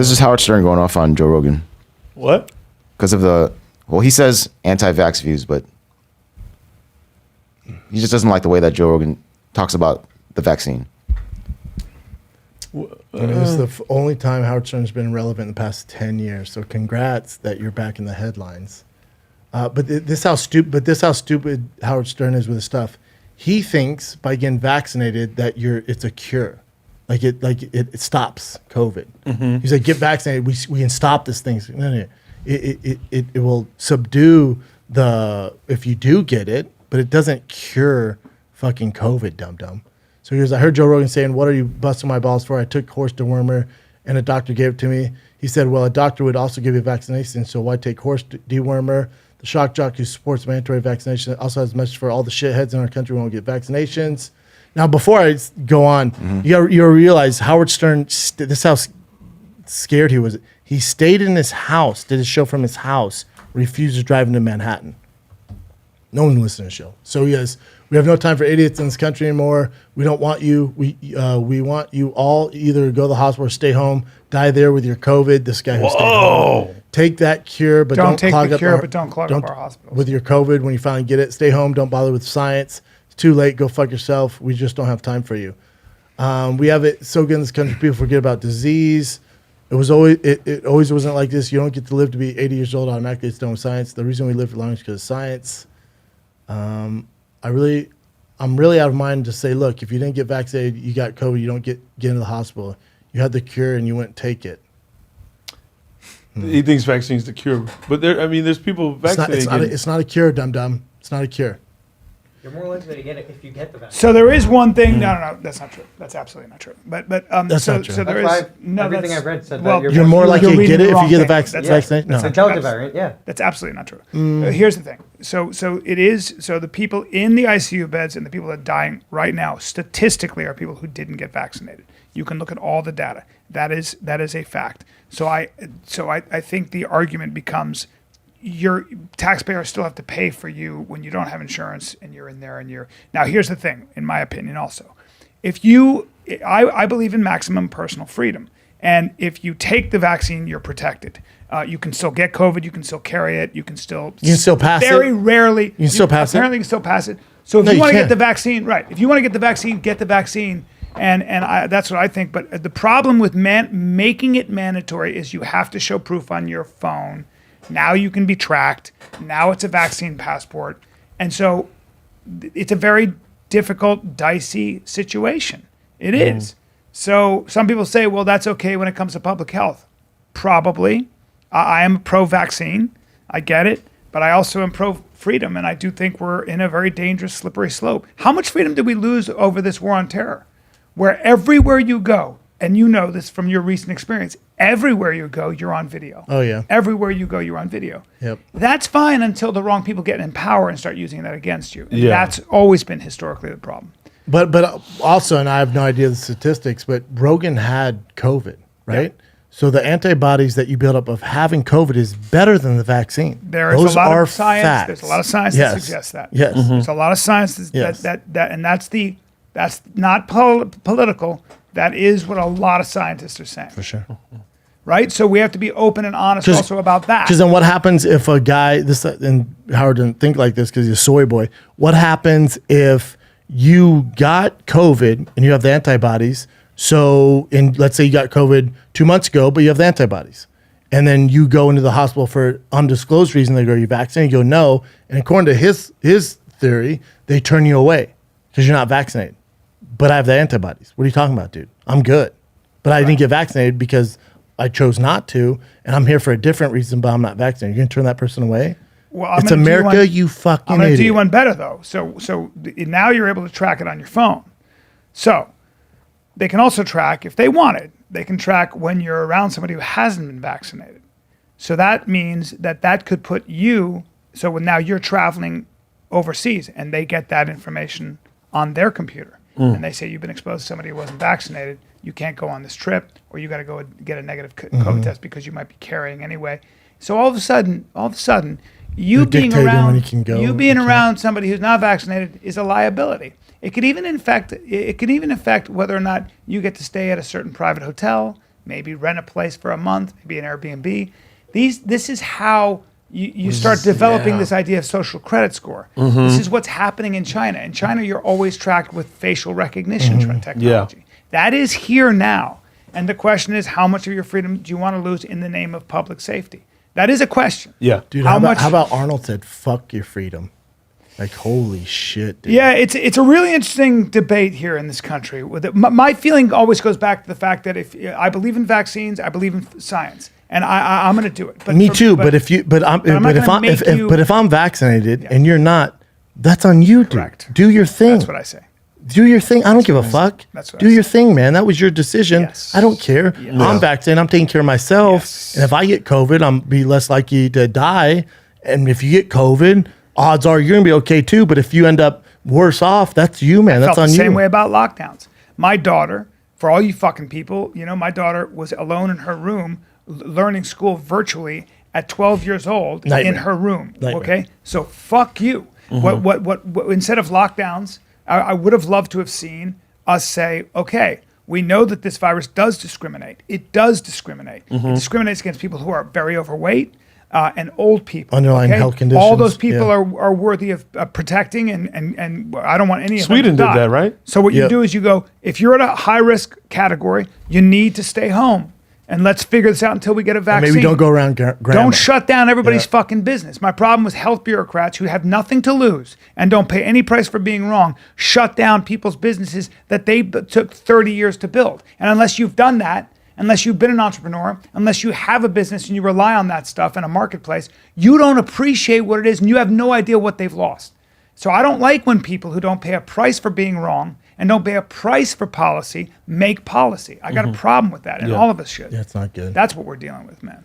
this is Howard Stern going off on Joe Rogan. What? Because of he says anti-vax views, but he just doesn't like the way that Joe Rogan talks about the vaccine. This is the only time Howard Stern's been relevant in the past 10 years. So congrats that you're back in the headlines. But this how stupid Howard Stern is with his stuff. He thinks by getting vaccinated that it's a cure, like it stops COVID. Mm-hmm. He's like, get vaccinated, we can stop this thing. No. It will subdue if you do get it, but it doesn't cure fucking COVID, dum-dum. So he goes, I heard Joe Rogan saying, what are you busting my balls for? I took horse dewormer and a doctor gave it to me. He said, well, a doctor would also give you a vaccination, so why take horse dewormer? The shock jock who supports mandatory vaccination also has a message for all the shitheads in our country who won't get vaccinations. Now, before I go on, you realize Howard Stern, this is how scared he was. He stayed in his house, did his show from his house, refused to drive into Manhattan. No one listened to the show. So he has, we have no time for idiots in this country anymore. We don't want you. We want you all either go to the hospital or stay home, die there with your COVID. This guy who stayed home. Take that cure, but don't clog up our hospitals. With your COVID, when you finally get it, stay home. Don't bother with science. It's too late. Go fuck yourself. We just don't have time for you. We have it so good in this country. People forget about disease. It always wasn't like this. You don't get to live to be 80 years old automatically. It's done with science. The reason we live for long is because of science. I'm really out of mind to say, look, if you didn't get vaccinated, you got COVID, you don't get into the hospital. You had the cure and you wouldn't take it. He thinks vaccine's the cure, but there's people vaccinated. It's not a cure, dum-dum. It's not a cure. You're more likely to get it if you get the vaccine. So there is one thing. No, that's not true. That's absolutely not true. But that's not true. So there is everything I've read said that you're more likely to get it if you get the vaccination. No, it's a Delta variant. Yeah, that's absolutely not true. Here's the thing. So it is. So the people in the ICU beds and the people that are dying right now, statistically, are people who didn't get vaccinated. You can look at all the data. That is a fact. So I think the argument becomes, your taxpayers still have to pay for you when you don't have insurance and you're in there and you're. Now here's the thing, in my opinion also. I believe in maximum personal freedom. And if you take the vaccine, you're protected. You can still get COVID, you can still carry it, you can still pass it. Very rarely. You can still pass it. Apparently you can still pass it. So if you want to get the vaccine, right. If you want to get the vaccine, get the vaccine. And that's what I think. But the problem with making it mandatory is you have to show proof on your phone. Now you can be tracked. Now it's a vaccine passport. And so it's a very difficult, dicey situation. It is. So some people say, well, that's okay when it comes to public health. Probably. I am pro-vaccine. I get it. But I also am pro-freedom. And I do think we're in a very dangerous, slippery slope. How much freedom did we lose over this war on terror? Where everywhere you go, and you know this from your recent experience, everywhere you go, you're on video. Oh, yeah. Everywhere you go, you're on video. Yep. That's fine until the wrong people get in power and start using that against you. Yeah. That's always been historically the problem. But also, and I have no idea the statistics, but Rogan had COVID, right? Yeah. So the antibodies that you build up of having COVID is better than the vaccine. There is a lot of science. Facts. There's a lot of science that suggests that. Yes. Mm-hmm. There's a lot of science and that's not political. That is what a lot of scientists are saying. For sure. Right? So we have to be open and honest also about that. Because then what happens if a guy, and Howard didn't think like this because he's a soy boy. What happens if you got COVID and you have the antibodies? So let's say you got COVID 2 months ago, but you have the antibodies. And then you go into the hospital for undisclosed reason. They go, are you vaccinated? You go, no. And according to his theory, they turn you away because you're not vaccinated. But I have the antibodies. What are you talking about, dude? I'm good. But I didn't get vaccinated because I chose not to, and I'm here for a different reason, but I'm not vaccinated. You're going to turn that person away? Well, it's America, you fucking idiot. I'm going to do you one better, though. So now you're able to track it on your phone. So they can also track, if they wanted, they can track when you're around somebody who hasn't been vaccinated. So that means that could put you, so when now you're traveling overseas, and they get that information on their computer. And they say you've been exposed to somebody who wasn't vaccinated, you can't go on this trip, or you got to go get a negative COVID test because you might be carrying anyway. So all of a sudden, you being around somebody who's not vaccinated is a liability. It could even affect whether or not you get to stay at a certain private hotel maybe rent a place for a month, maybe an Airbnb. This is how you start developing this idea of social credit score. This is what's happening in China. In China, you're always tracked with facial recognition technology. That is here now. And the question is, how much of your freedom do you want to lose in the name of public safety? That is a question. Yeah. Dude, how about Arnold said, fuck your freedom? Like, holy shit, dude. Yeah, it's a really interesting debate here in this country. My feeling always goes back to the fact that if I believe in vaccines, I believe in science. And I'm going to do it. Me too. But if I'm vaccinated and you're not, that's on you, dude. Correct. Do your thing. That's what I say. Do your thing. I don't give a fuck. Do your thing, man. That was your decision. Yes. I don't care. I'm vaccinated. I'm taking care of myself. Yes. And if I get COVID, I'm be less likely to die. And if you get COVID, odds are you're gonna be okay too. But if you end up worse off, that's you, man. That's on you. Same way about lockdowns. My daughter, for all you fucking people, my daughter was alone in her room learning school virtually at 12 years old in her room. Okay, so fuck you. What instead of lockdowns, I would have loved to have seen us say, okay, we know that this virus does discriminate. It does discriminate. It discriminates against people who are very overweight and old people. Underlying health conditions. All those people are worthy of protecting, and I don't want any of them Sweden to did die. that, right? So what you do is you go, if you're at a high-risk category, you need to stay home. And let's figure this out until we get a vaccine. Maybe don't go around grandma. Don't shut down everybody's fucking business. My problem with health bureaucrats who have nothing to lose and don't pay any price for being wrong, shut down people's businesses that they took 30 years to build. And unless you've done that, unless you've been an entrepreneur, unless you have a business and you rely on that stuff in a marketplace, you don't appreciate what it is and you have no idea what they've lost. So I don't like when people who don't pay a price for being wrong and don't pay a price for policy make policy. I got a problem with that, and all of us should. That's not good. That's what we're dealing with, man.